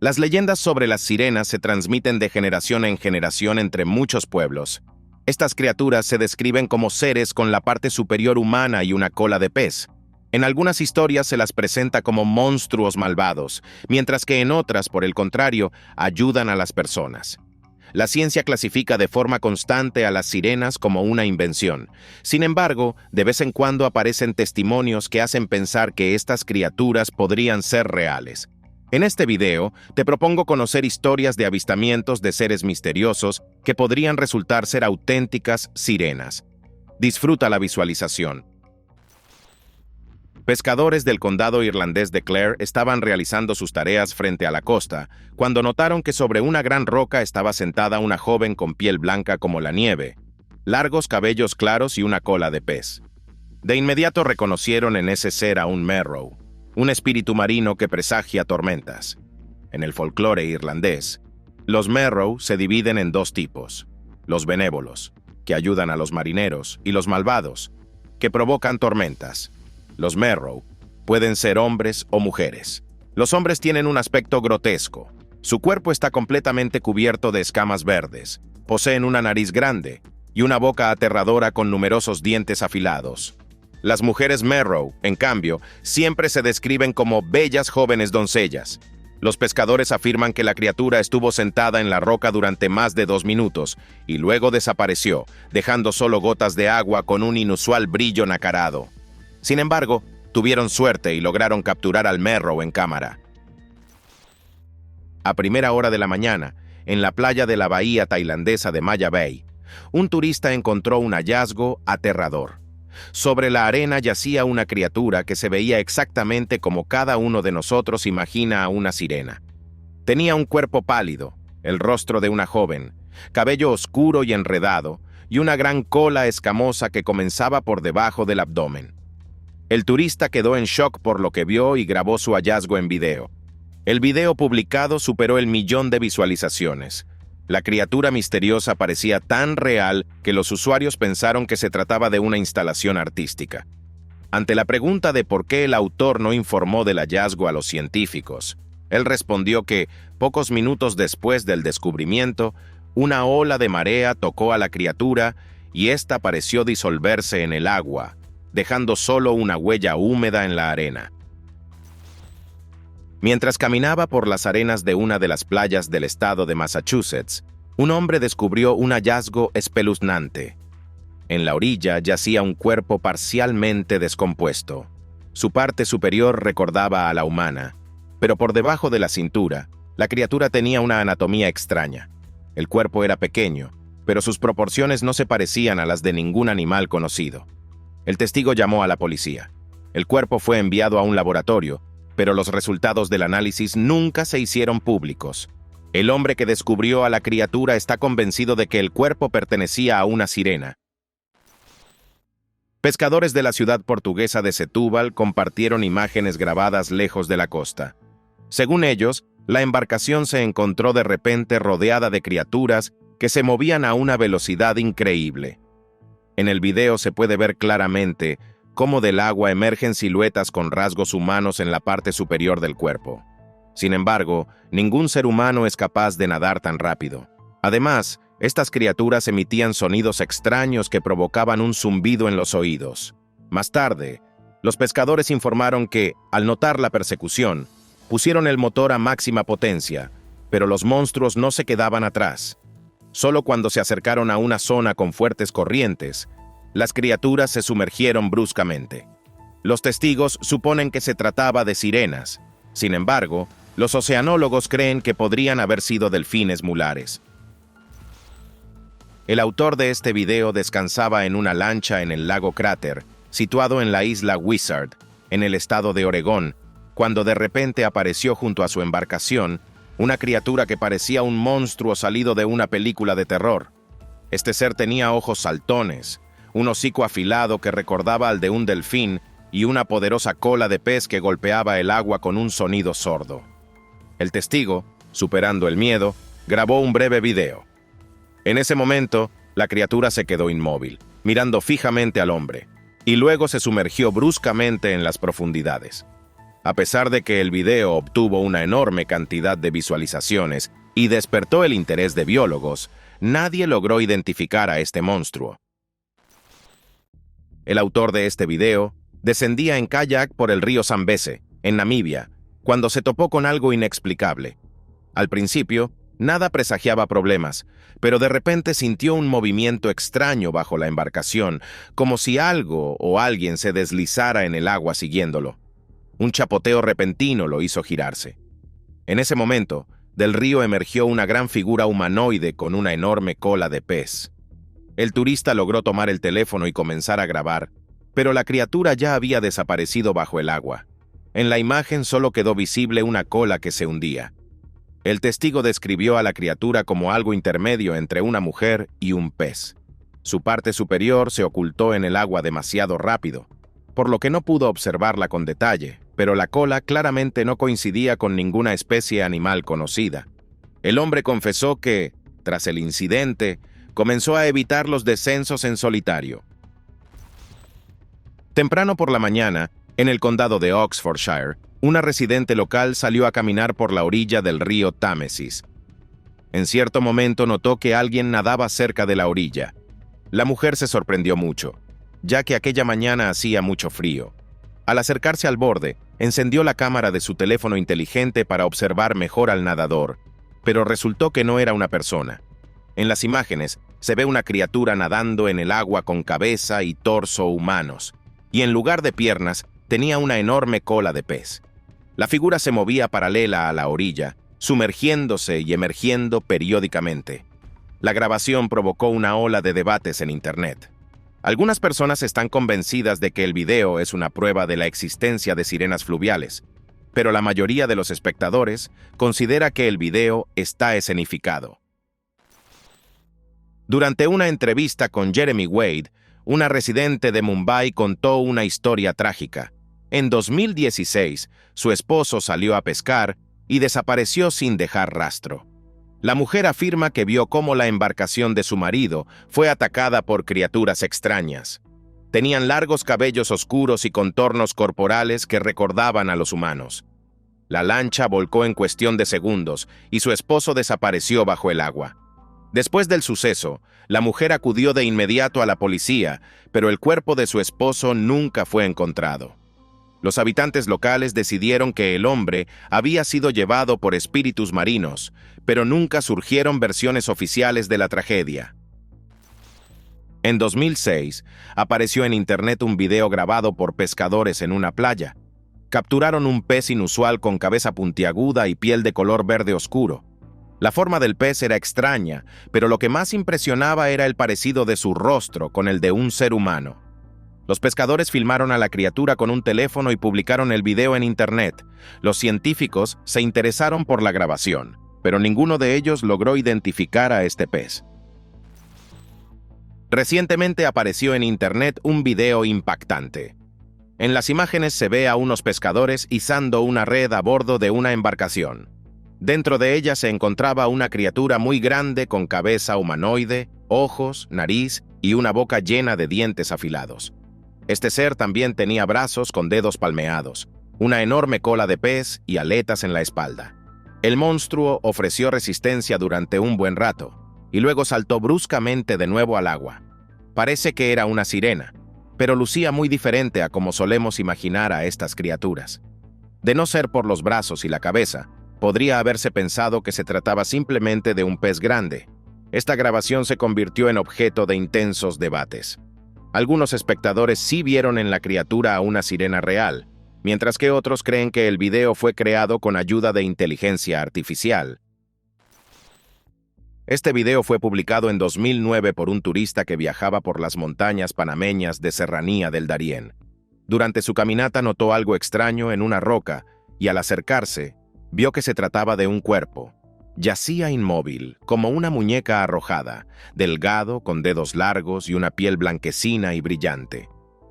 Las leyendas sobre las sirenas se transmiten de generación en generación entre muchos pueblos. Estas criaturas se describen como seres con la parte superior humana y una cola de pez. En algunas historias se las presenta como monstruos malvados, mientras que en otras, por el contrario, ayudan a las personas. La ciencia clasifica de forma constante a las sirenas como una invención. Sin embargo, de vez en cuando aparecen testimonios que hacen pensar que estas criaturas podrían ser reales. En este video, te propongo conocer historias de avistamientos de seres misteriosos que podrían resultar ser auténticas sirenas. Disfruta la visualización. Pescadores del condado irlandés de Clare estaban realizando sus tareas frente a la costa, cuando notaron que sobre una gran roca estaba sentada una joven con piel blanca como la nieve, largos cabellos claros y una cola de pez. De inmediato reconocieron en ese ser a un Merrow, un espíritu marino que presagia tormentas. En el folclore irlandés, los Merrow se dividen en dos tipos: los benévolos, que ayudan a los marineros, y los malvados, que provocan tormentas. Los Merrow pueden ser hombres o mujeres. Los hombres tienen un aspecto grotesco. Su cuerpo está completamente cubierto de escamas verdes, poseen una nariz grande y una boca aterradora con numerosos dientes afilados. Las mujeres Merrow, en cambio, siempre se describen como bellas jóvenes doncellas. Los pescadores afirman que la criatura estuvo sentada en la roca durante más de 2 minutos y luego desapareció, dejando solo gotas de agua con un inusual brillo nacarado. Sin embargo, tuvieron suerte y lograron capturar al Merrow en cámara. A primera hora de la mañana, en la playa de la bahía tailandesa de Maya Bay, un turista encontró un hallazgo aterrador. Sobre la arena yacía una criatura que se veía exactamente como cada uno de nosotros imagina a una sirena. Tenía un cuerpo pálido, el rostro de una joven, cabello oscuro y enredado, y una gran cola escamosa que comenzaba por debajo del abdomen. El turista quedó en shock por lo que vio y grabó su hallazgo en video. El video publicado superó el 1.000.000 de visualizaciones. La criatura misteriosa parecía tan real que los usuarios pensaron que se trataba de una instalación artística. Ante la pregunta de por qué el autor no informó del hallazgo a los científicos, él respondió que, pocos minutos después del descubrimiento, una ola de marea tocó a la criatura y ésta pareció disolverse en el agua, dejando solo una huella húmeda en la arena. Mientras caminaba por las arenas de una de las playas del estado de Massachusetts, un hombre descubrió un hallazgo espeluznante. En la orilla yacía un cuerpo parcialmente descompuesto. Su parte superior recordaba a la humana, pero por debajo de la cintura, la criatura tenía una anatomía extraña. El cuerpo era pequeño, pero sus proporciones no se parecían a las de ningún animal conocido. El testigo llamó a la policía. El cuerpo fue enviado a un laboratorio, pero los resultados del análisis nunca se hicieron públicos. El hombre que descubrió a la criatura está convencido de que el cuerpo pertenecía a una sirena. Pescadores de la ciudad portuguesa de Setúbal compartieron imágenes grabadas lejos de la costa. Según ellos, la embarcación se encontró de repente rodeada de criaturas que se movían a una velocidad increíble. En el video se puede ver claramente cómo del agua emergen siluetas con rasgos humanos en la parte superior del cuerpo. Sin embargo, ningún ser humano es capaz de nadar tan rápido. Además, estas criaturas emitían sonidos extraños que provocaban un zumbido en los oídos. Más tarde, los pescadores informaron que, al notar la persecución, pusieron el motor a máxima potencia, pero los monstruos no se quedaban atrás. Solo cuando se acercaron a una zona con fuertes corrientes, las criaturas se sumergieron bruscamente. Los testigos suponen que se trataba de sirenas. Sin embargo, los oceanólogos creen que podrían haber sido delfines mulares. El autor de este video descansaba en una lancha en el lago Cráter, situado en la isla Wizard, en el estado de Oregón, cuando de repente apareció junto a su embarcación una criatura que parecía un monstruo salido de una película de terror. Este ser tenía ojos saltones, un hocico afilado que recordaba al de un delfín y una poderosa cola de pez que golpeaba el agua con un sonido sordo. El testigo, superando el miedo, grabó un breve video. En ese momento, la criatura se quedó inmóvil, mirando fijamente al hombre, y luego se sumergió bruscamente en las profundidades. A pesar de que el video obtuvo una enorme cantidad de visualizaciones y despertó el interés de biólogos, nadie logró identificar a este monstruo. El autor de este video descendía en kayak por el río Zambeze, en Namibia, cuando se topó con algo inexplicable. Al principio, nada presagiaba problemas, pero de repente sintió un movimiento extraño bajo la embarcación, como si algo o alguien se deslizara en el agua siguiéndolo. Un chapoteo repentino lo hizo girarse. En ese momento, del río emergió una gran figura humanoide con una enorme cola de pez. El turista logró tomar el teléfono y comenzar a grabar, pero la criatura ya había desaparecido bajo el agua. En la imagen solo quedó visible una cola que se hundía. El testigo describió a la criatura como algo intermedio entre una mujer y un pez. Su parte superior se ocultó en el agua demasiado rápido, por lo que no pudo observarla con detalle, pero la cola claramente no coincidía con ninguna especie animal conocida. El hombre confesó que, tras el incidente, comenzó a evitar los descensos en solitario. Temprano por la mañana, en el condado de Oxfordshire, una residente local salió a caminar por la orilla del río Támesis. En cierto momento notó que alguien nadaba cerca de la orilla. La mujer se sorprendió mucho, ya que aquella mañana hacía mucho frío. Al acercarse al borde, encendió la cámara de su teléfono inteligente para observar mejor al nadador, pero resultó que no era una persona. En las imágenes se ve una criatura nadando en el agua con cabeza y torso humanos, y en lugar de piernas tenía una enorme cola de pez. La figura se movía paralela a la orilla, sumergiéndose y emergiendo periódicamente. La grabación provocó una ola de debates en Internet. Algunas personas están convencidas de que el video es una prueba de la existencia de sirenas fluviales, pero la mayoría de los espectadores considera que el video está escenificado. Durante una entrevista con Jeremy Wade, una residente de Mumbai contó una historia trágica. En 2016, su esposo salió a pescar y desapareció sin dejar rastro. La mujer afirma que vio cómo la embarcación de su marido fue atacada por criaturas extrañas. Tenían largos cabellos oscuros y contornos corporales que recordaban a los humanos. La lancha volcó en cuestión de segundos y su esposo desapareció bajo el agua. Después del suceso, la mujer acudió de inmediato a la policía, pero el cuerpo de su esposo nunca fue encontrado. Los habitantes locales decidieron que el hombre había sido llevado por espíritus marinos, pero nunca surgieron versiones oficiales de la tragedia. En 2006, apareció en Internet un video grabado por pescadores en una playa. Capturaron un pez inusual con cabeza puntiaguda y piel de color verde oscuro. La forma del pez era extraña, pero lo que más impresionaba era el parecido de su rostro con el de un ser humano. Los pescadores filmaron a la criatura con un teléfono y publicaron el video en Internet. Los científicos se interesaron por la grabación, pero ninguno de ellos logró identificar a este pez. Recientemente apareció en Internet un video impactante. En las imágenes se ve a unos pescadores izando una red a bordo de una embarcación. Dentro de ella se encontraba una criatura muy grande con cabeza humanoide, ojos, nariz y una boca llena de dientes afilados. Este ser también tenía brazos con dedos palmeados, una enorme cola de pez y aletas en la espalda. El monstruo ofreció resistencia durante un buen rato, y luego saltó bruscamente de nuevo al agua. Parece que era una sirena, pero lucía muy diferente a como solemos imaginar a estas criaturas. De no ser por los brazos y la cabeza, podría haberse pensado que se trataba simplemente de un pez grande. Esta grabación se convirtió en objeto de intensos debates. Algunos espectadores sí vieron en la criatura a una sirena real, mientras que otros creen que el video fue creado con ayuda de inteligencia artificial. Este video fue publicado en 2009 por un turista que viajaba por las montañas panameñas de Serranía del Darién. Durante su caminata notó algo extraño en una roca y al acercarse, vio que se trataba de un cuerpo. Yacía inmóvil, como una muñeca arrojada, delgado, con dedos largos y una piel blanquecina y brillante.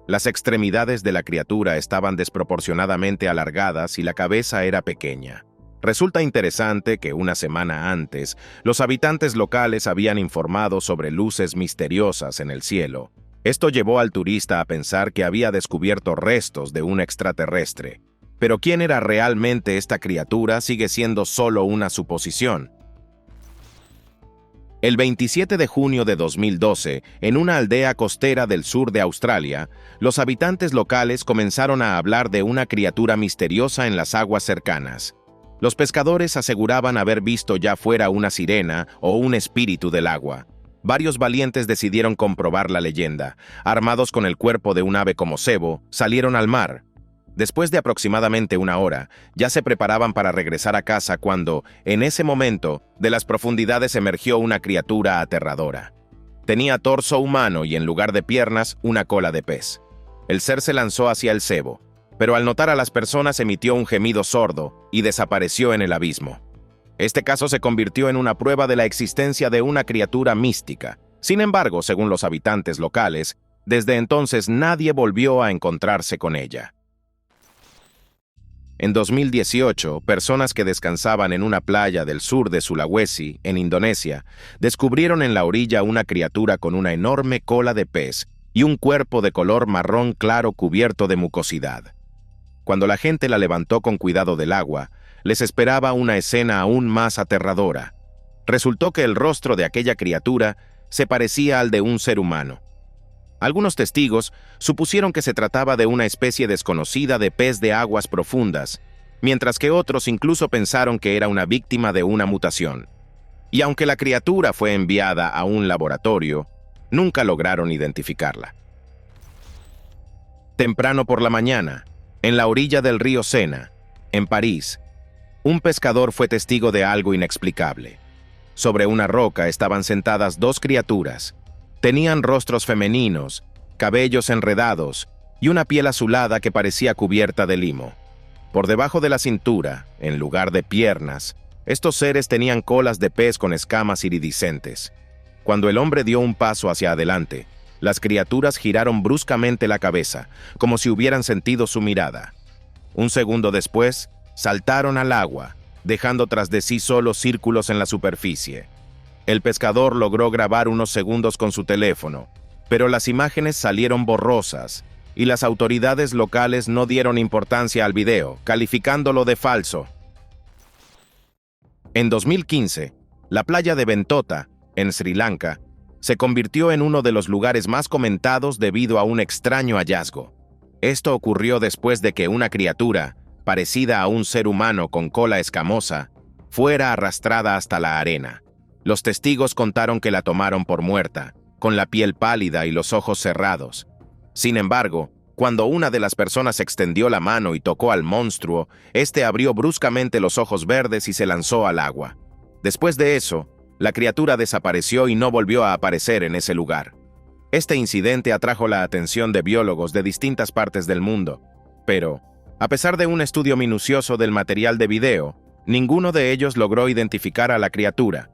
Las extremidades de la criatura estaban desproporcionadamente alargadas y la cabeza era pequeña. Resulta interesante que una semana antes, los habitantes locales habían informado sobre luces misteriosas en el cielo. Esto llevó al turista a pensar que había descubierto restos de un extraterrestre. Pero ¿quién era realmente esta criatura sigue siendo solo una suposición? El 27 de junio de 2012, en una aldea costera del sur de Australia, los habitantes locales comenzaron a hablar de una criatura misteriosa en las aguas cercanas. Los pescadores aseguraban haber visto ya fuera una sirena o un espíritu del agua. Varios valientes decidieron comprobar la leyenda. Armados con el cuerpo de un ave como cebo, salieron al mar. Después de aproximadamente una hora, ya se preparaban para regresar a casa cuando, en ese momento, de las profundidades emergió una criatura aterradora. Tenía torso humano y en lugar de piernas, una cola de pez. El ser se lanzó hacia el cebo, pero al notar a las personas emitió un gemido sordo y desapareció en el abismo. Este caso se convirtió en una prueba de la existencia de una criatura mística. Sin embargo, según los habitantes locales, desde entonces nadie volvió a encontrarse con ella. En 2018, personas que descansaban en una playa del sur de Sulawesi, en Indonesia, descubrieron en la orilla una criatura con una enorme cola de pez y un cuerpo de color marrón claro cubierto de mucosidad. Cuando la gente la levantó con cuidado del agua, les esperaba una escena aún más aterradora. Resultó que el rostro de aquella criatura se parecía al de un ser humano. Algunos testigos supusieron que se trataba de una especie desconocida de pez de aguas profundas, mientras que otros incluso pensaron que era una víctima de una mutación. Y aunque la criatura fue enviada a un laboratorio, nunca lograron identificarla. Temprano por la mañana, en la orilla del río Sena, en París, un pescador fue testigo de algo inexplicable. Sobre una roca estaban sentadas dos criaturas. Tenían rostros femeninos, cabellos enredados y una piel azulada que parecía cubierta de limo. Por debajo de la cintura, en lugar de piernas, estos seres tenían colas de pez con escamas iridiscentes. Cuando el hombre dio un paso hacia adelante, las criaturas giraron bruscamente la cabeza, como si hubieran sentido su mirada. Un segundo después, saltaron al agua, dejando tras de sí solo círculos en la superficie. El pescador logró grabar unos segundos con su teléfono, pero las imágenes salieron borrosas y las autoridades locales no dieron importancia al video, calificándolo de falso. En 2015, la playa de Bentota, en Sri Lanka, se convirtió en uno de los lugares más comentados debido a un extraño hallazgo. Esto ocurrió después de que una criatura, parecida a un ser humano con cola escamosa, fuera arrastrada hasta la arena. Los testigos contaron que la tomaron por muerta, con la piel pálida y los ojos cerrados. Sin embargo, cuando una de las personas extendió la mano y tocó al monstruo, este abrió bruscamente los ojos verdes y se lanzó al agua. Después de eso, la criatura desapareció y no volvió a aparecer en ese lugar. Este incidente atrajo la atención de biólogos de distintas partes del mundo, pero, a pesar de un estudio minucioso del material de video, ninguno de ellos logró identificar a la criatura.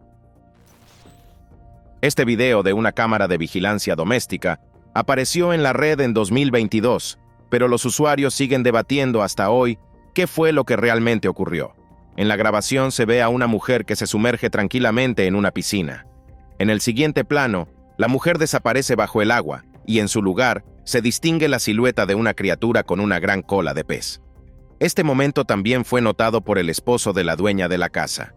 Este video de una cámara de vigilancia doméstica apareció en la red en 2022, pero los usuarios siguen debatiendo hasta hoy qué fue lo que realmente ocurrió. En la grabación se ve a una mujer que se sumerge tranquilamente en una piscina. En el siguiente plano, la mujer desaparece bajo el agua y en su lugar se distingue la silueta de una criatura con una gran cola de pez. Este momento también fue notado por el esposo de la dueña de la casa.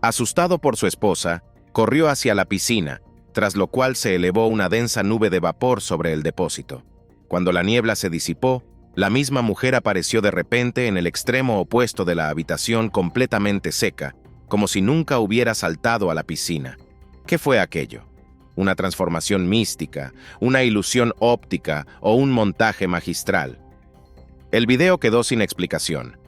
Asustado por su esposa, corrió hacia la piscina, tras lo cual se elevó una densa nube de vapor sobre el depósito. Cuando la niebla se disipó, la misma mujer apareció de repente en el extremo opuesto de la habitación completamente seca, como si nunca hubiera saltado a la piscina. ¿Qué fue aquello? ¿Una transformación mística, una ilusión óptica o un montaje magistral? El video quedó sin explicación.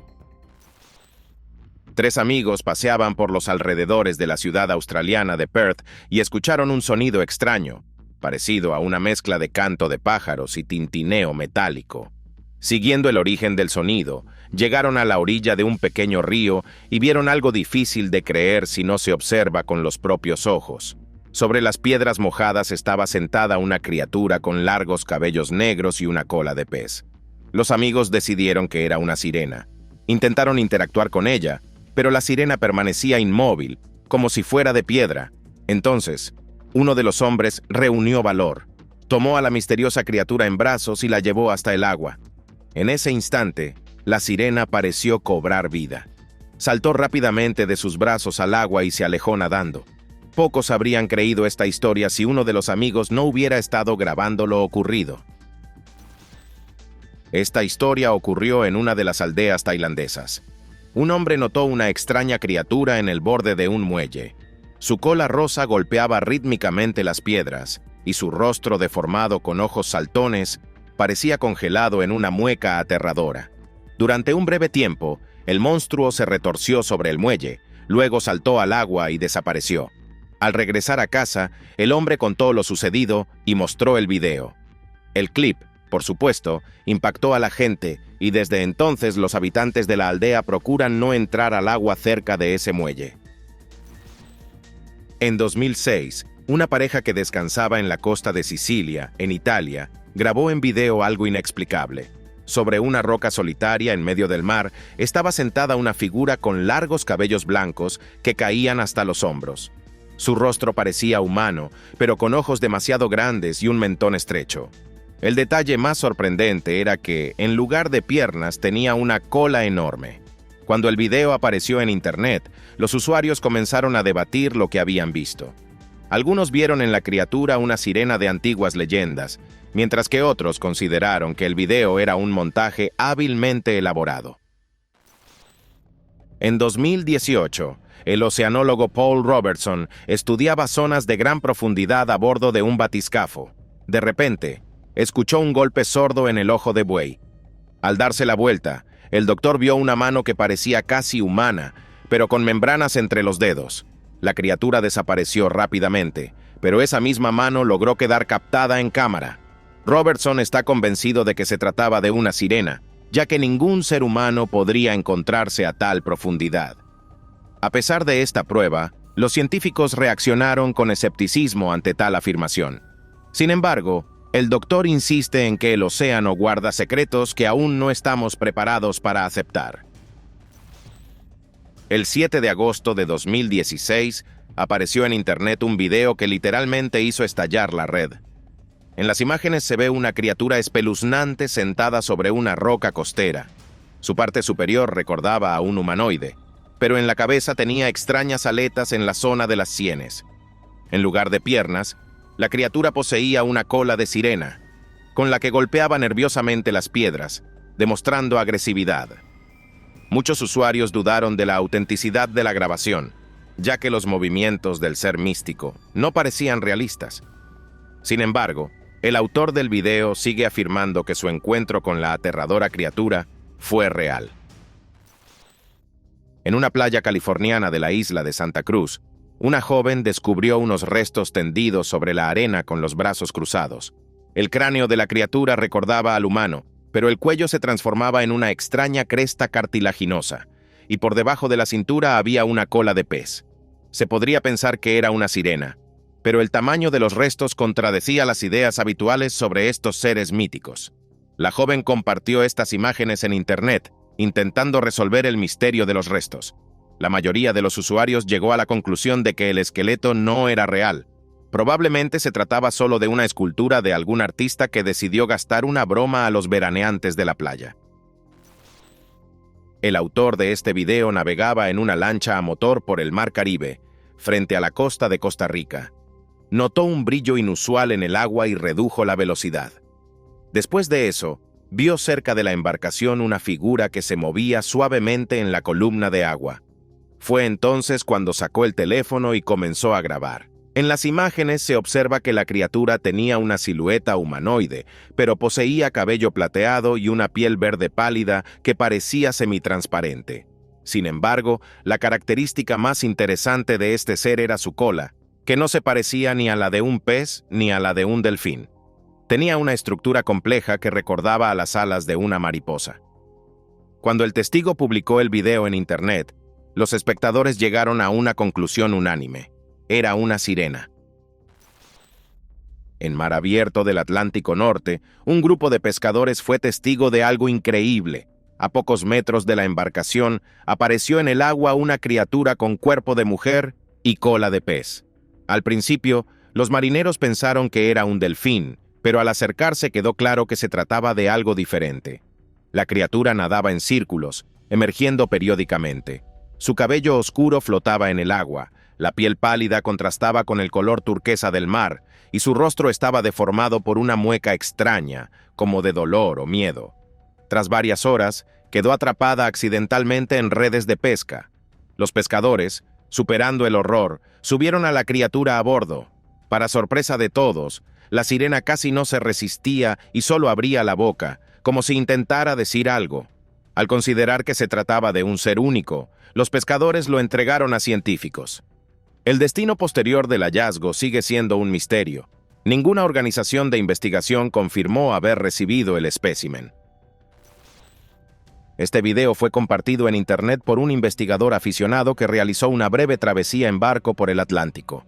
3 amigos paseaban por los alrededores de la ciudad australiana de Perth y escucharon un sonido extraño, parecido a una mezcla de canto de pájaros y tintineo metálico. Siguiendo el origen del sonido, llegaron a la orilla de un pequeño río y vieron algo difícil de creer si no se observa con los propios ojos. Sobre las piedras mojadas estaba sentada una criatura con largos cabellos negros y una cola de pez. Los amigos decidieron que era una sirena. Intentaron interactuar con ella, pero la sirena permanecía inmóvil, como si fuera de piedra. Entonces, uno de los hombres reunió valor, tomó a la misteriosa criatura en brazos y la llevó hasta el agua. En ese instante, la sirena pareció cobrar vida. Saltó rápidamente de sus brazos al agua y se alejó nadando. Pocos habrían creído esta historia si uno de los amigos no hubiera estado grabando lo ocurrido. Esta historia ocurrió en una de las aldeas tailandesas. Un hombre notó una extraña criatura en el borde de un muelle. Su cola rosa golpeaba rítmicamente las piedras, y su rostro deformado con ojos saltones parecía congelado en una mueca aterradora. Durante un breve tiempo, el monstruo se retorció sobre el muelle, luego saltó al agua y desapareció. Al regresar a casa, el hombre contó lo sucedido y mostró el video. El clip, por supuesto, impactó a la gente y desde entonces los habitantes de la aldea procuran no entrar al agua cerca de ese muelle. En 2006, una pareja que descansaba en la costa de Sicilia, en Italia, grabó en video algo inexplicable. Sobre una roca solitaria en medio del mar estaba sentada una figura con largos cabellos blancos que caían hasta los hombros. Su rostro parecía humano, pero con ojos demasiado grandes y un mentón estrecho. El detalle más sorprendente era que, en lugar de piernas, tenía una cola enorme. Cuando el video apareció en Internet, los usuarios comenzaron a debatir lo que habían visto. Algunos vieron en la criatura una sirena de antiguas leyendas, mientras que otros consideraron que el video era un montaje hábilmente elaborado. En 2018, el oceanólogo Paul Robertson estudiaba zonas de gran profundidad a bordo de un batiscafo. De repente, escuchó un golpe sordo en el ojo de buey. Al darse la vuelta, el doctor vio una mano que parecía casi humana, pero con membranas entre los dedos. La criatura desapareció rápidamente, pero esa misma mano logró quedar captada en cámara. Robertson está convencido de que se trataba de una sirena, ya que ningún ser humano podría encontrarse a tal profundidad. A pesar de esta prueba, los científicos reaccionaron con escepticismo ante tal afirmación. Sin embargo, el doctor insiste en que el océano guarda secretos que aún no estamos preparados para aceptar. El 7 de agosto de 2016, apareció en Internet un video que literalmente hizo estallar la red. En las imágenes se ve una criatura espeluznante sentada sobre una roca costera. Su parte superior recordaba a un humanoide, pero en la cabeza tenía extrañas aletas en la zona de las sienes. En lugar de piernas, la criatura poseía una cola de sirena, con la que golpeaba nerviosamente las piedras, demostrando agresividad. Muchos usuarios dudaron de la autenticidad de la grabación, ya que los movimientos del ser místico no parecían realistas. Sin embargo, el autor del video sigue afirmando que su encuentro con la aterradora criatura fue real. En una playa californiana de la isla de Santa Cruz, una joven descubrió unos restos tendidos sobre la arena con los brazos cruzados. El cráneo de la criatura recordaba al humano, pero el cuello se transformaba en una extraña cresta cartilaginosa, y por debajo de la cintura había una cola de pez. Se podría pensar que era una sirena, pero el tamaño de los restos contradecía las ideas habituales sobre estos seres míticos. La joven compartió estas imágenes en Internet, intentando resolver el misterio de los restos. La mayoría de los usuarios llegó a la conclusión de que el esqueleto no era real. Probablemente se trataba solo de una escultura de algún artista que decidió gastar una broma a los veraneantes de la playa. El autor de este video navegaba en una lancha a motor por el Mar Caribe, frente a la costa de Costa Rica. Notó un brillo inusual en el agua y redujo la velocidad. Después de eso, vio cerca de la embarcación una figura que se movía suavemente en la columna de agua. Fue entonces cuando sacó el teléfono y comenzó a grabar. En las imágenes se observa que la criatura tenía una silueta humanoide, pero poseía cabello plateado y una piel verde pálida que parecía semitransparente. Sin embargo, la característica más interesante de este ser era su cola, que no se parecía ni a la de un pez ni a la de un delfín. Tenía una estructura compleja que recordaba a las alas de una mariposa. Cuando el testigo publicó el video en Internet, los espectadores llegaron a una conclusión unánime. Era una sirena. En mar abierto del Atlántico Norte, un grupo de pescadores fue testigo de algo increíble. A pocos metros de la embarcación, apareció en el agua una criatura con cuerpo de mujer y cola de pez. Al principio, los marineros pensaron que era un delfín, pero al acercarse quedó claro que se trataba de algo diferente. La criatura nadaba en círculos, emergiendo periódicamente. Su cabello oscuro flotaba en el agua, la piel pálida contrastaba con el color turquesa del mar, y su rostro estaba deformado por una mueca extraña, como de dolor o miedo. Tras varias horas, quedó atrapada accidentalmente en redes de pesca. Los pescadores, superando el horror, subieron a la criatura a bordo. Para sorpresa de todos, la sirena casi no se resistía y solo abría la boca, como si intentara decir algo. Al considerar que se trataba de un ser único, los pescadores lo entregaron a científicos. El destino posterior del hallazgo sigue siendo un misterio. Ninguna organización de investigación confirmó haber recibido el espécimen. Este video fue compartido en Internet por un investigador aficionado que realizó una breve travesía en barco por el Atlántico.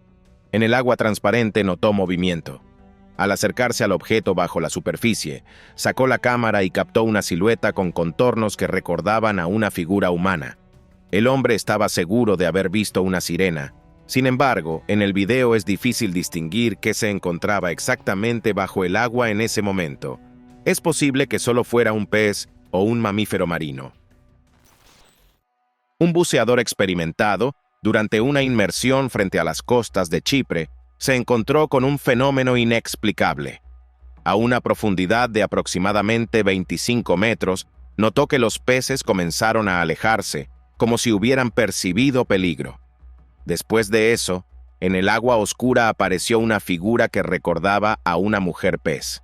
En el agua transparente notó movimiento. Al acercarse al objeto bajo la superficie, sacó la cámara y captó una silueta con contornos que recordaban a una figura humana. El hombre estaba seguro de haber visto una sirena. Sin embargo, en el video es difícil distinguir qué se encontraba exactamente bajo el agua en ese momento. Es posible que solo fuera un pez o un mamífero marino. Un buceador experimentado, durante una inmersión frente a las costas de Chipre, se encontró con un fenómeno inexplicable. A una profundidad de aproximadamente 25 metros, notó que los peces comenzaron a alejarse, como si hubieran percibido peligro. Después de eso, en el agua oscura apareció una figura que recordaba a una mujer pez.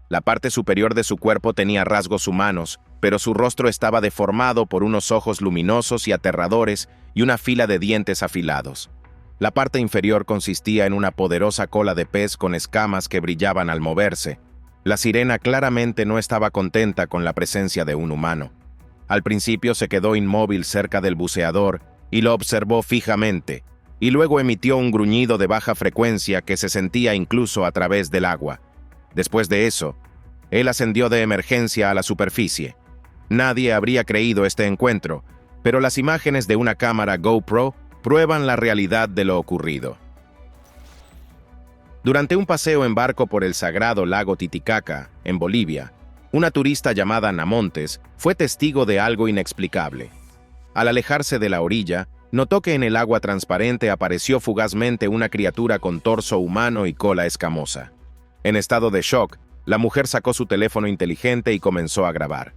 La parte superior de su cuerpo tenía rasgos humanos, pero su rostro estaba deformado por unos ojos luminosos y aterradores y una fila de dientes afilados. La parte inferior consistía en una poderosa cola de pez con escamas que brillaban al moverse. La sirena claramente no estaba contenta con la presencia de un humano. Al principio se quedó inmóvil cerca del buceador y lo observó fijamente, y luego emitió un gruñido de baja frecuencia que se sentía incluso a través del agua. Después de eso, él ascendió de emergencia a la superficie. Nadie habría creído este encuentro, pero las imágenes de una cámara GoPro prueban la realidad de lo ocurrido. Durante un paseo en barco por el sagrado lago Titicaca, en Bolivia, una turista llamada Namontes fue testigo de algo inexplicable. Al alejarse de la orilla, notó que en el agua transparente apareció fugazmente una criatura con torso humano y cola escamosa. En estado de shock, la mujer sacó su teléfono inteligente y comenzó a grabar.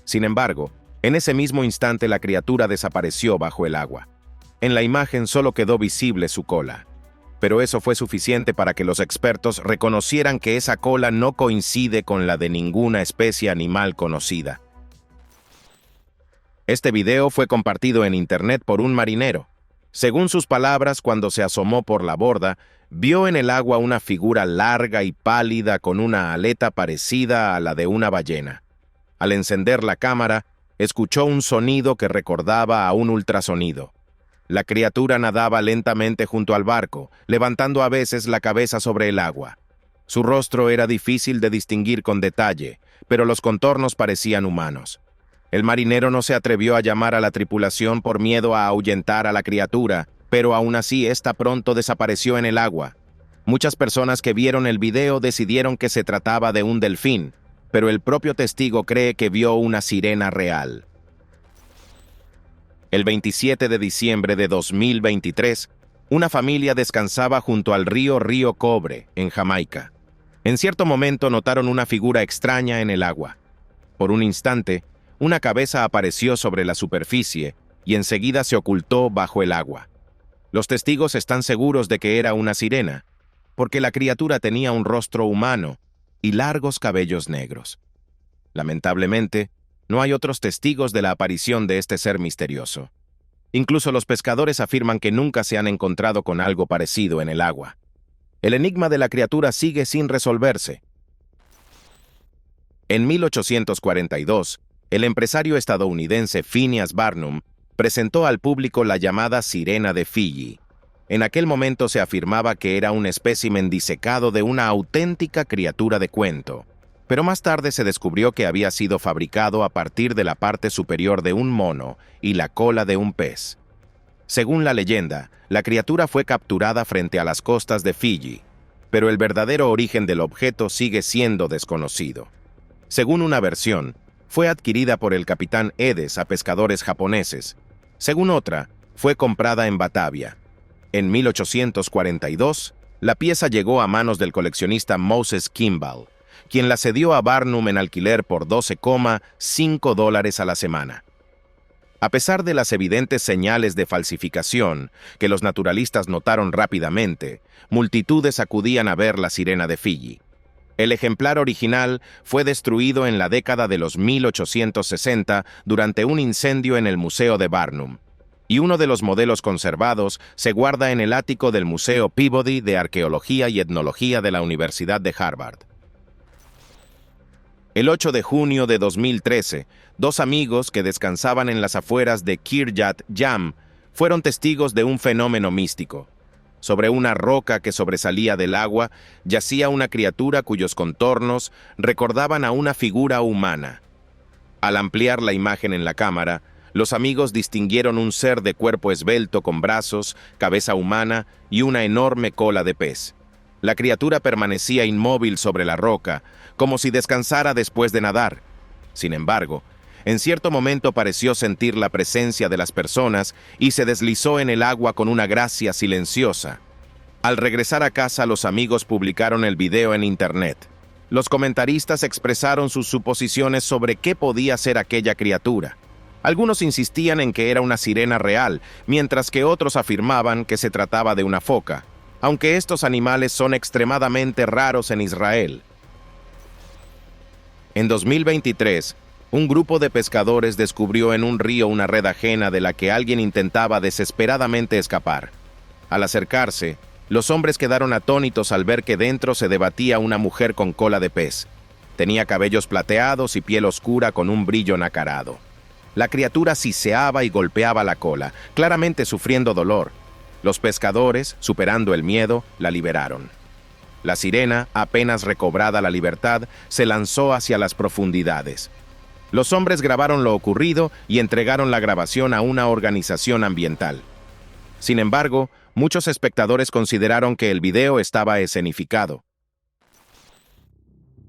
Sin embargo, en ese mismo instante la criatura desapareció bajo el agua. En la imagen solo quedó visible su cola. Pero eso fue suficiente para que los expertos reconocieran que esa cola no coincide con la de ninguna especie animal conocida. Este video fue compartido en Internet por un marinero. Según sus palabras, cuando se asomó por la borda, vio en el agua una figura larga y pálida con una aleta parecida a la de una ballena. Al encender la cámara, escuchó un sonido que recordaba a un ultrasonido. La criatura nadaba lentamente junto al barco, levantando a veces la cabeza sobre el agua. Su rostro era difícil de distinguir con detalle, pero los contornos parecían humanos. El marinero no se atrevió a llamar a la tripulación por miedo a ahuyentar a la criatura, pero aún así ésta pronto desapareció en el agua. Muchas personas que vieron el video decidieron que se trataba de un delfín, pero el propio testigo cree que vio una sirena real. El 27 de diciembre de 2023, una familia descansaba junto al río Cobre, en Jamaica. En cierto momento notaron una figura extraña en el agua. Por un instante, una cabeza apareció sobre la superficie y enseguida se ocultó bajo el agua. Los testigos están seguros de que era una sirena, porque la criatura tenía un rostro humano y largos cabellos negros. Lamentablemente, no hay otros testigos de la aparición de este ser misterioso. Incluso los pescadores afirman que nunca se han encontrado con algo parecido en el agua. El enigma de la criatura sigue sin resolverse. En 1842, el empresario estadounidense Phineas Barnum presentó al público la llamada sirena de Fiji. En aquel momento se afirmaba que era un espécimen disecado de una auténtica criatura de cuento, pero más tarde se descubrió que había sido fabricado a partir de la parte superior de un mono y la cola de un pez. Según la leyenda, la criatura fue capturada frente a las costas de Fiji, pero el verdadero origen del objeto sigue siendo desconocido. Según una versión, fue adquirida por el capitán Edes a pescadores japoneses. Según otra, fue comprada en Batavia. En 1842, la pieza llegó a manos del coleccionista Moses Kimball, quien la cedió a Barnum en alquiler por $12,5 a la semana. A pesar de las evidentes señales de falsificación que los naturalistas notaron rápidamente, multitudes acudían a ver la sirena de Fiyi. El ejemplar original fue destruido en la década de los 1860 durante un incendio en el Museo de Barnum, y uno de los modelos conservados se guarda en el ático del Museo Peabody de Arqueología y Etnología de la Universidad de Harvard. El 8 de junio de 2013, dos amigos que descansaban en las afueras de Kiryat Yam fueron testigos de un fenómeno místico. Sobre una roca que sobresalía del agua yacía una criatura cuyos contornos recordaban a una figura humana. Al ampliar la imagen en la cámara, los amigos distinguieron un ser de cuerpo esbelto con brazos, cabeza humana y una enorme cola de pez. La criatura permanecía inmóvil sobre la roca, como si descansara después de nadar. Sin embargo, en cierto momento pareció sentir la presencia de las personas y se deslizó en el agua con una gracia silenciosa. Al regresar a casa, los amigos publicaron el video en internet. Los comentaristas expresaron sus suposiciones sobre qué podía ser aquella criatura. Algunos insistían en que era una sirena real, mientras que otros afirmaban que se trataba de una foca, aunque estos animales son extremadamente raros en Israel. En 2023, un grupo de pescadores descubrió en un río una red ajena de la que alguien intentaba desesperadamente escapar. Al acercarse, los hombres quedaron atónitos al ver que dentro se debatía una mujer con cola de pez. Tenía cabellos plateados y piel oscura con un brillo nacarado. La criatura siseaba y golpeaba la cola, claramente sufriendo dolor. Los pescadores, superando el miedo, la liberaron. La sirena, apenas recobrada la libertad, se lanzó hacia las profundidades. Los hombres grabaron lo ocurrido y entregaron la grabación a una organización ambiental. Sin embargo, muchos espectadores consideraron que el video estaba escenificado.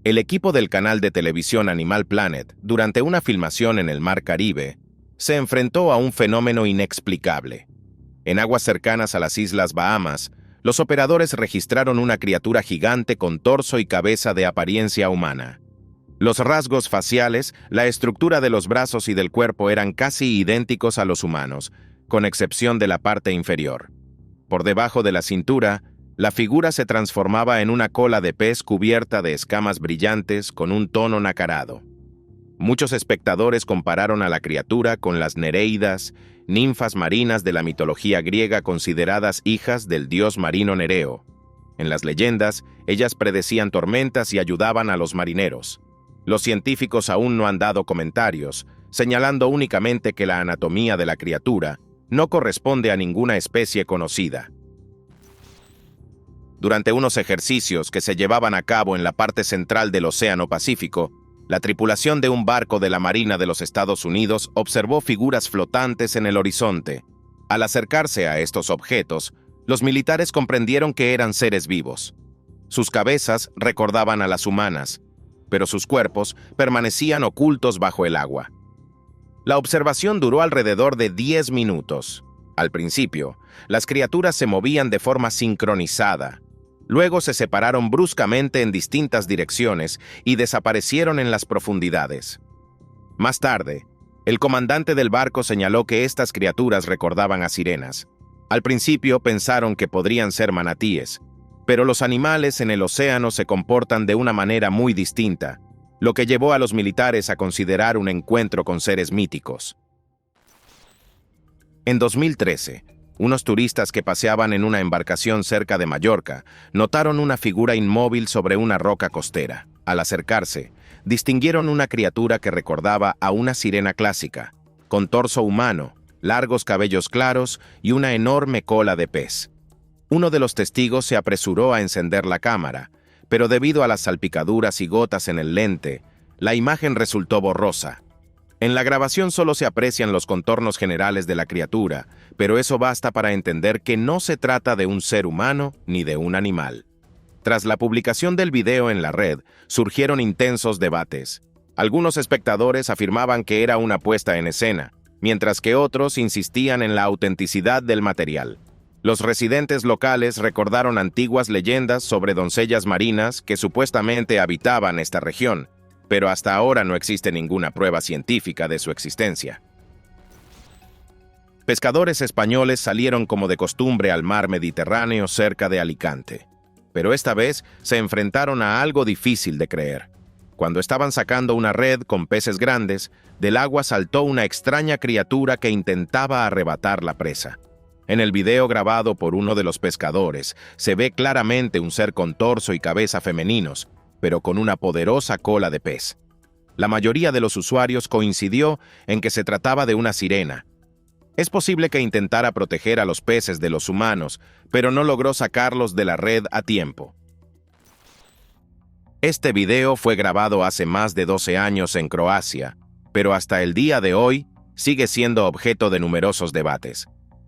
El equipo del canal de televisión Animal Planet, durante una filmación en el Mar Caribe, se enfrentó a un fenómeno inexplicable. En aguas cercanas a las Islas Bahamas, los operadores registraron una criatura gigante con torso y cabeza de apariencia humana. Los rasgos faciales, la estructura de los brazos y del cuerpo eran casi idénticos a los humanos, con excepción de la parte inferior. Por debajo de la cintura, la figura se transformaba en una cola de pez cubierta de escamas brillantes con un tono nacarado. Muchos espectadores compararon a la criatura con las nereidas, ninfas marinas de la mitología griega consideradas hijas del dios marino Nereo. En las leyendas, ellas predecían tormentas y ayudaban a los marineros. Los científicos aún no han dado comentarios, señalando únicamente que la anatomía de la criatura no corresponde a ninguna especie conocida. Durante unos ejercicios que se llevaban a cabo en la parte central del Océano Pacífico, la tripulación de un barco de la Marina de los Estados Unidos observó figuras flotantes en el horizonte. Al acercarse a estos objetos, los militares comprendieron que eran seres vivos. Sus cabezas recordaban a las humanas, pero sus cuerpos permanecían ocultos bajo el agua. La observación duró alrededor de 10 minutos. Al principio, las criaturas se movían de forma sincronizada. Luego se separaron bruscamente en distintas direcciones y desaparecieron en las profundidades. Más tarde, el comandante del barco señaló que estas criaturas recordaban a sirenas. Al principio pensaron que podrían ser manatíes, pero los animales en el océano se comportan de una manera muy distinta, lo que llevó a los militares a considerar un encuentro con seres míticos. En 2013, unos turistas que paseaban en una embarcación cerca de Mallorca notaron una figura inmóvil sobre una roca costera. Al acercarse, distinguieron una criatura que recordaba a una sirena clásica, con torso humano, largos cabellos claros y una enorme cola de pez. Uno de los testigos se apresuró a encender la cámara, pero debido a las salpicaduras y gotas en el lente, la imagen resultó borrosa. En la grabación solo se aprecian los contornos generales de la criatura, pero eso basta para entender que no se trata de un ser humano ni de un animal. Tras la publicación del video en la red, surgieron intensos debates. Algunos espectadores afirmaban que era una puesta en escena, mientras que otros insistían en la autenticidad del material. Los residentes locales recordaron antiguas leyendas sobre doncellas marinas que supuestamente habitaban esta región, pero hasta ahora no existe ninguna prueba científica de su existencia. Pescadores españoles salieron como de costumbre al mar Mediterráneo cerca de Alicante, pero esta vez se enfrentaron a algo difícil de creer. Cuando estaban sacando una red con peces grandes, del agua saltó una extraña criatura que intentaba arrebatar la presa. En el video grabado por uno de los pescadores, se ve claramente un ser con torso y cabeza femeninos, pero con una poderosa cola de pez. La mayoría de los usuarios coincidió en que se trataba de una sirena. Es posible que intentara proteger a los peces de los humanos, pero no logró sacarlos de la red a tiempo. Este video fue grabado hace más de 12 años en Croacia, pero hasta el día de hoy sigue siendo objeto de numerosos debates.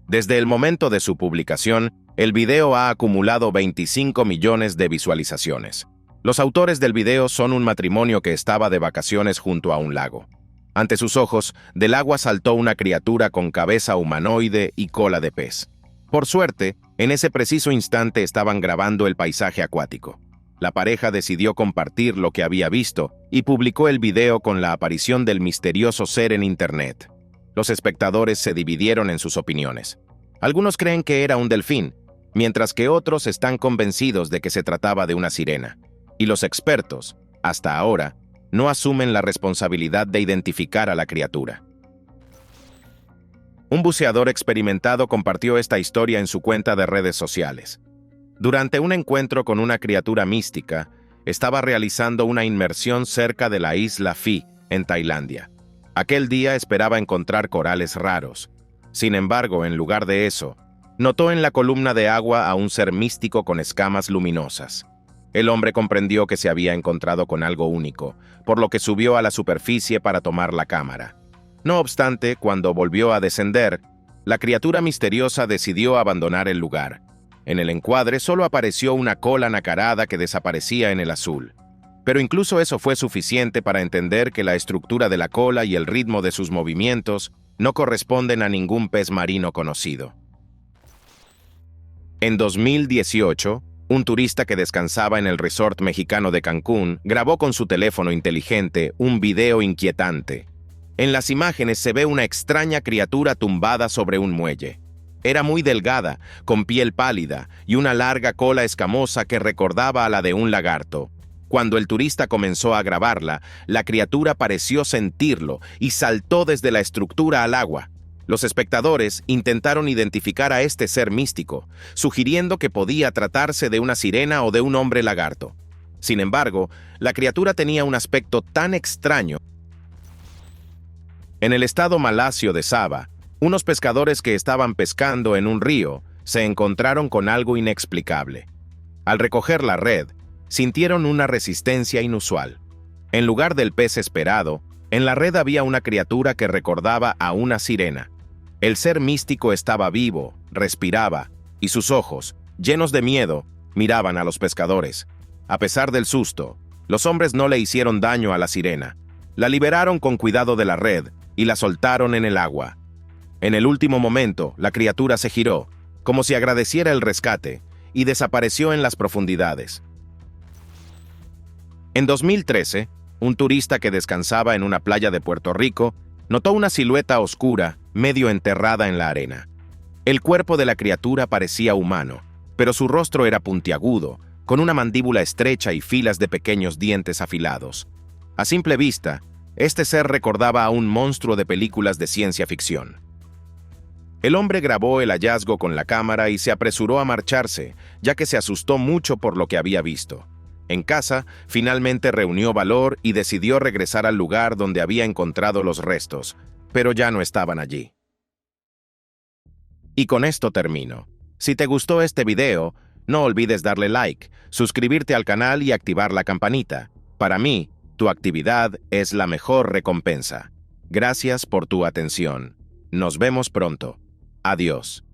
Desde el momento de su publicación, el video ha acumulado 25 millones de visualizaciones. Los autores del video son un matrimonio que estaba de vacaciones junto a un lago. Ante sus ojos, del agua saltó una criatura con cabeza humanoide y cola de pez. Por suerte, en ese preciso instante estaban grabando el paisaje acuático. La pareja decidió compartir lo que había visto y publicó el video con la aparición del misterioso ser en Internet. Los espectadores se dividieron en sus opiniones. Algunos creen que era un delfín, mientras que otros están convencidos de que se trataba de una sirena. Y los expertos, hasta ahora, no asumen la responsabilidad de identificar a la criatura. Un buceador experimentado compartió esta historia en su cuenta de redes sociales. Durante un encuentro con una criatura mística, estaba realizando una inmersión cerca de la isla Phi, en Tailandia. Aquel día esperaba encontrar corales raros. Sin embargo, en lugar de eso, notó en la columna de agua a un ser místico con escamas luminosas. El hombre comprendió que se había encontrado con algo único, por lo que subió a la superficie para tomar la cámara. No obstante, cuando volvió a descender, la criatura misteriosa decidió abandonar el lugar. En el encuadre solo apareció una cola nacarada que desaparecía en el azul. Pero incluso eso fue suficiente para entender que la estructura de la cola y el ritmo de sus movimientos no corresponden a ningún pez marino conocido. En 2018, un turista que descansaba en el resort mexicano de Cancún grabó con su teléfono inteligente un video inquietante. En las imágenes se ve una extraña criatura tumbada sobre un muelle. Era muy delgada, con piel pálida y una larga cola escamosa que recordaba a la de un lagarto. Cuando el turista comenzó a grabarla, la criatura pareció sentirlo y saltó desde la estructura al agua. Los espectadores intentaron identificar a este ser místico, sugiriendo que podía tratarse de una sirena o de un hombre lagarto. Sin embargo, la criatura tenía un aspecto tan extraño. En el estado malasio de Sabah, unos pescadores que estaban pescando en un río se encontraron con algo inexplicable. Al recoger la red, sintieron una resistencia inusual. En lugar del pez esperado, en la red había una criatura que recordaba a una sirena. El ser místico estaba vivo, respiraba, y sus ojos, llenos de miedo, miraban a los pescadores. A pesar del susto, los hombres no le hicieron daño a la sirena. La liberaron con cuidado de la red y la soltaron en el agua. En el último momento, la criatura se giró, como si agradeciera el rescate, y desapareció en las profundidades. En 2013, un turista que descansaba en una playa de Puerto Rico notó una silueta oscura, medio enterrada en la arena. El cuerpo de la criatura parecía humano, pero su rostro era puntiagudo, con una mandíbula estrecha y filas de pequeños dientes afilados. A simple vista, este ser recordaba a un monstruo de películas de ciencia ficción. El hombre grabó el hallazgo con la cámara y se apresuró a marcharse, ya que se asustó mucho por lo que había visto. En casa, finalmente reunió valor y decidió regresar al lugar donde había encontrado los restos, pero ya no estaban allí. Y con esto termino. Si te gustó este video, no olvides darle like, suscribirte al canal y activar la campanita. Para mí, tu actividad es la mejor recompensa. Gracias por tu atención. Nos vemos pronto. Adiós.